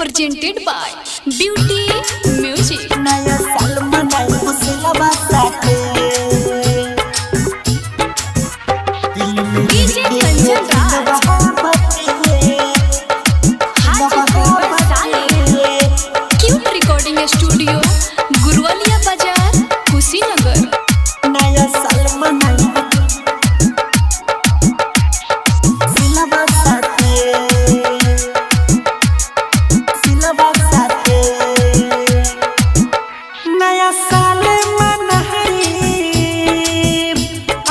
presented by Beauty Music। नया साल मनाई खुशियाँ साथे DJ Kanchan cute recording studio Guruwalia बाजार कुशीनगर। नया साल मनाई खुशियाँ साथे नया साल मनाई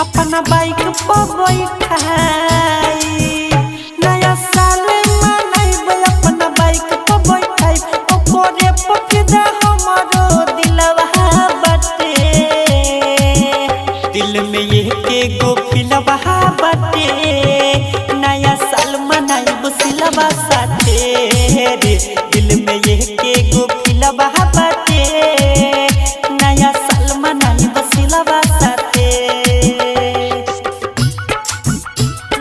अपना बाइक पर बैठाई। नया साल मनाई अपना बाइक पर बैठाई ओकरे पफिदा हमरो दिलवा बाटे। दिल में ये के गो फिलवा बाटे। नया साल मनाई बुसिलवा साथे रे दिल में ये के गो फिलवा बाटे। नया साल मनाई बुसिलवा साथे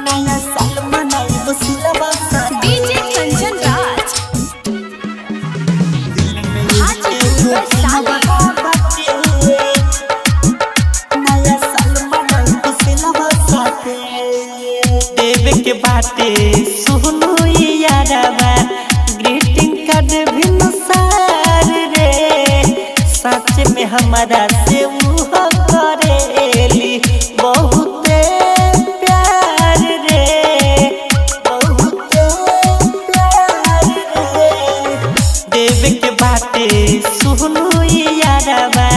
नया साल मनाई बुसिलवा साथे। डीजे कंचन राज दिल में ये के गो फिलवा बाटे। नया साल मनाई बुसिलवा साथे देवे के बाटे सुनो यारवा ग्रीटिंग कार्ड भी नुसार रे। सच में हमारा से वो करेली बहुत प्यार रे बहुत प्यार रे। देवे के बाटे सुनो यारवा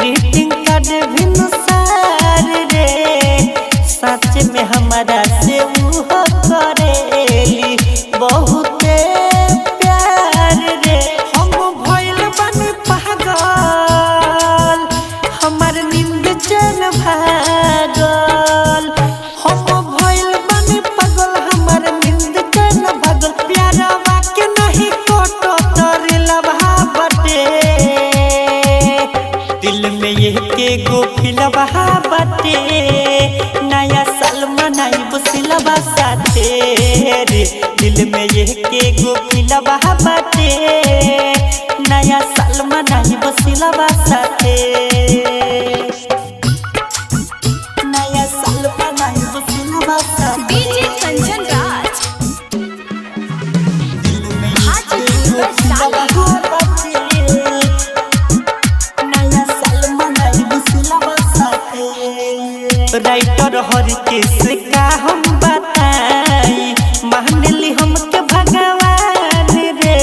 ग्रीटिंग कार्ड भी नुसार रे। सच में हमारा से वो करेली बहुत प्यार रे। हम भइल बनी पागल हमार नींद चैन भागल। हम भइल बनी पागल हमार नींद चैन भागल। प्यारवा के नहीं कोटो तोरिलवा बाटे। दिल में ये के गो फिलवा बाटे। नया साल मनाई बुसिलवा साथे रे दिल में ये के गो फिलवा बाटे। नया साल मनाई बुसिलवा साथे नया साल मनाई बुसिलवा साथे। डीजे कंचन राज दिल में ये के गो फिलवा बाटे। नया साल मनाई बुसिलवा साथे। राइटर हर किस का हम बताई मान ली हमके भगवान रे।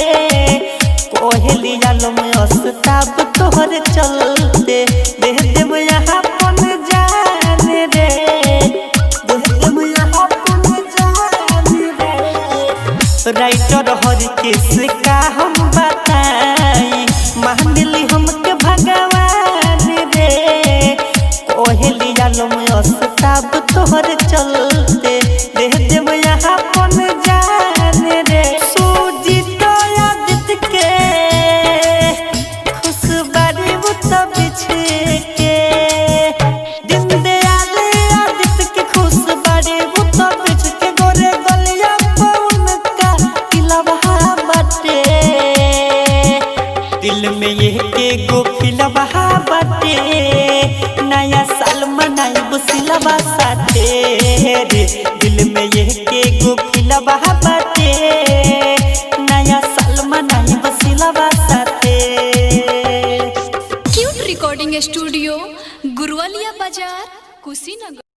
कोहली आलम अस्ताब तोहर चलते दे देव यहाँ पन जान रे दे देव यहाँ पन जान रे। राइटर हर किस का हम बताई मान ली हमके भगवान रे। कोहली आलम अस्ताब तोहर चलते दे देव यहाँ पन जान रे। सूजी तो आदित के खुश बारी बुत बिछे के दिन दयाल आदित के खुश बारी बुत बिछ के गोरे गलिया पवन का किलवा बाटे। दिल में ये के गो फिलवा बाटे। नया साल मनाई बुसिलवा साथे रे दिल में ये के गो फिलवा बाटे। नया साल मनाई बुसिलवा साथे। क्यूट रिकॉर्डिंग स्टूडियो गुरुवालिया बाजार कुशीनगर।